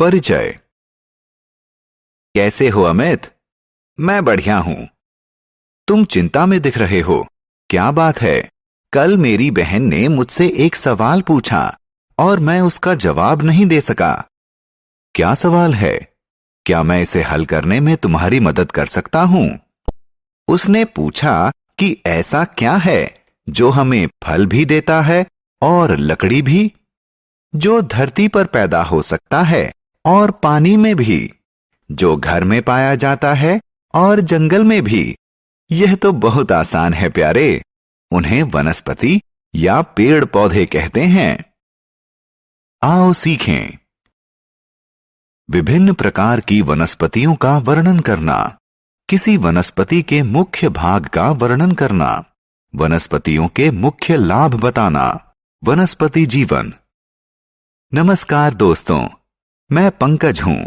परिचय। कैसे हो अमित? मैं बढ़िया हूं। तुम चिंता में दिख रहे हो, क्या बात है? कल मेरी बहन ने मुझसे एक सवाल पूछा और मैं उसका जवाब नहीं दे सका। क्या सवाल है? क्या मैं इसे हल करने में तुम्हारी मदद कर सकता हूं? उसने पूछा कि ऐसा क्या है जो हमें फल भी देता है और लकड़ी भी, जो धरती पर पैदा हो सकता है और पानी में भी, जो घर में पाया जाता है और जंगल में भी। यह तो बहुत आसान है प्यारे। उन्हें वनस्पति या पेड़ पौधे कहते हैं। आओ सीखें। विभिन्न प्रकार की वनस्पतियों का वर्णन करना। किसी वनस्पति के मुख्य भाग का वर्णन करना। वनस्पतियों के मुख्य लाभ बताना। वनस्पति जीवन। नमस्कार दोस्तों, मैं पंकज हूं।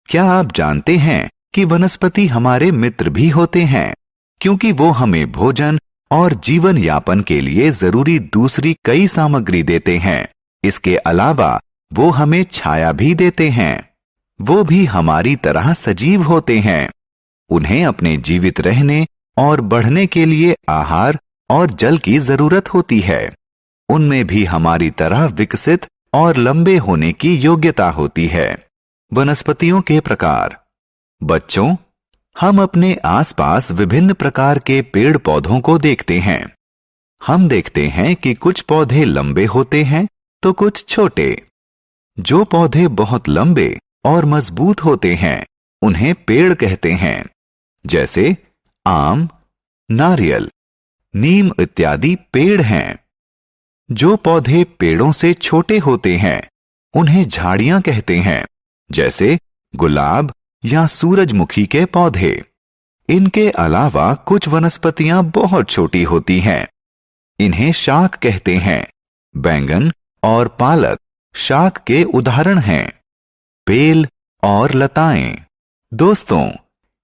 क्या आप जानते हैं कि वनस्पति हमारे मित्र भी होते हैं, क्योंकि वो हमें भोजन और जीवन यापन के लिए जरूरी दूसरी कई सामग्री देते हैं। इसके अलावा वो हमें छाया भी देते हैं। वो भी हमारी तरह सजीव होते हैं। उन्हें अपने जीवित रहने और बढ़ने के लिए आहार और जल की जरूरत होती है। उनमें भी हमारी तरह विकसित और लंबे होने की योग्यता होती है। वनस्पतियों के प्रकार। बच्चों, हम अपने आसपास विभिन्न प्रकार के पेड़ पौधों को देखते हैं। हम देखते हैं कि कुछ पौधे लंबे होते हैं तो कुछ छोटे। जो पौधे बहुत लंबे और मजबूत होते हैं उन्हें पेड़ कहते हैं, जैसे आम, नारियल, नीम इत्यादि पेड़ हैं। जो पौधे पेड़ों से छोटे होते हैं उन्हें झाड़ियां कहते हैं, जैसे गुलाब या सूरजमुखी के पौधे। इनके अलावा कुछ वनस्पतियां बहुत छोटी होती हैं। इन्हें शाक कहते हैं। बैंगन और पालक शाक के उदाहरण हैं। बेल और लताएं। दोस्तों,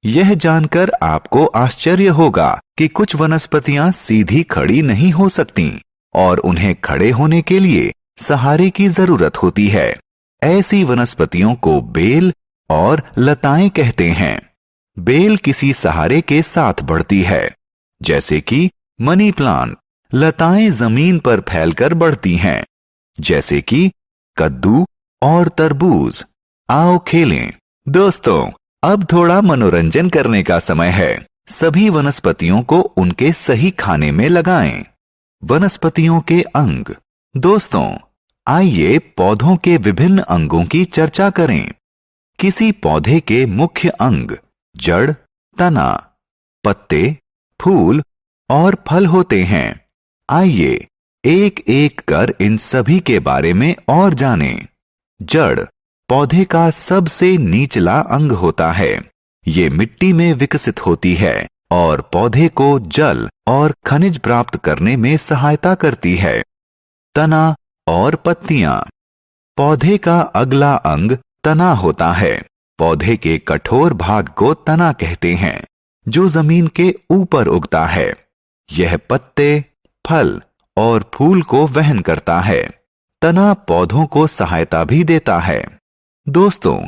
यह जानकर आपको आश्चर्य होगा कि कुछ वनस्पतियां सीधी खड़ी नहीं हो सकती और उन्हें खड़े होने के लिए सहारे की जरूरत होती है। ऐसी वनस्पतियों को बेल और लताएं कहते हैं। बेल किसी सहारे के साथ बढ़ती है, जैसे कि मनी प्लांट। लताएं जमीन पर फैलकर बढ़ती हैं, जैसे कि कद्दू और तरबूज। आओ खेलें। दोस्तों, अब थोड़ा मनोरंजन करने का समय है। सभी वनस्पतियों को उनके सही खाने में लगाएं। वनस्पतियों के अंग। दोस्तों, आइए पौधों के विभिन्न अंगों की चर्चा करें। किसी पौधे के मुख्य अंग जड़, तना, पत्ते, फूल और फल होते हैं। आइए एक एक कर इन सभी के बारे में और जानें। जड़ पौधे का सबसे निचला अंग होता है। ये मिट्टी में विकसित होती है और पौधे को जल और खनिज प्राप्त करने में सहायता करती है। तना और पत्तियां। पौधे का अगला अंग तना होता है। पौधे के कठोर भाग को तना कहते हैं, जो जमीन के ऊपर उगता है। यह पत्ते, फल और फूल को वहन करता है। तना पौधों को सहायता भी देता है। दोस्तों,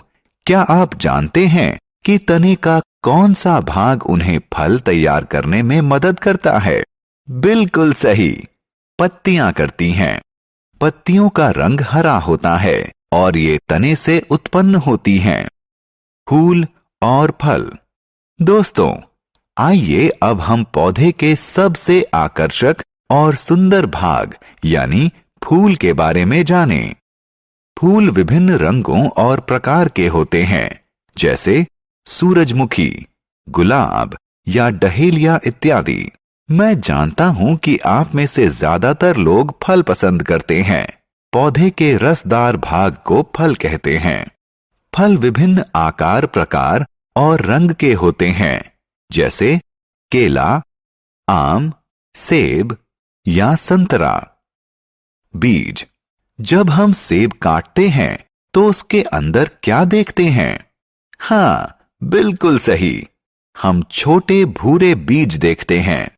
क्या आप जानते हैं कि तने का कौन सा भाग उन्हें फल तैयार करने में मदद करता है? बिल्कुल सही, पत्तियां करती हैं। पत्तियों का रंग हरा होता है और ये तने से उत्पन्न होती हैं। फूल और फल। दोस्तों, आइए अब हम पौधे के सबसे आकर्षक और सुंदर भाग यानी फूल के बारे में जानें। फूल विभिन्न रंगों और प्रकार के होते हैं, जैसे सूरजमुखी, गुलाब या डहेलिया इत्यादि। मैं जानता हूं कि आप में से ज्यादातर लोग फल पसंद करते हैं। पौधे के रसदार भाग को फल कहते हैं। फल विभिन्न आकार, प्रकार और रंग के होते हैं, जैसे केला, आम, सेब या संतरा। बीज। जब हम सेब काटते हैं तो उसके अंदर क्या देखते हैं? हाँ, बिल्कुल सही, हम छोटे भूरे बीज देखते हैं।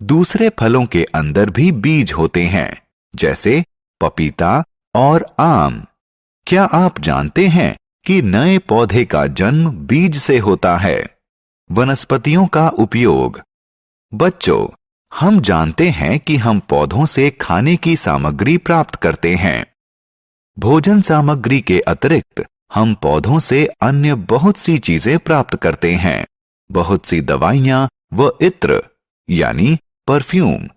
दूसरे फलों के अंदर भी बीज होते हैं, जैसे पपीता और आम। क्या आप जानते हैं कि नए पौधे का जन्म बीज से होता है। वनस्पतियों का उपयोग। बच्चों, हम जानते हैं कि हम पौधों से खाने की सामग्री प्राप्त करते हैं। भोजन सामग्री के अतिरिक्त हम पौधों से अन्य बहुत सी चीजें प्राप्त करते हैं। बहुत सी दवाइयां व इत्र यानी परफ्यूम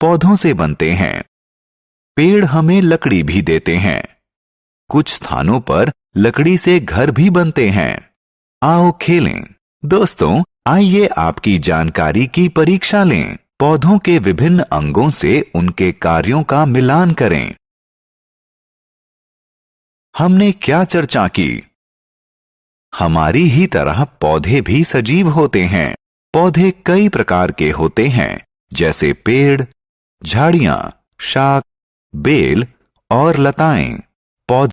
पौधों से बनते हैं। पेड़ हमें लकड़ी भी देते हैं। कुछ स्थानों पर लकड़ी से घर भी बनते हैं। आओ खेलें। दोस्तों, आइए आपकी जानकारी की परीक्षा लें। पौधों के विभिन्न अंगों से उनके कार्यों का मिलान करें। हमने क्या चर्चा की? हमारी ही तरह पौधे भी सजीव होते हैं। पौधे कई प्रकार के होते हैं, जैसे पेड़, झाड़ियां, शाक, बेल और लताएं।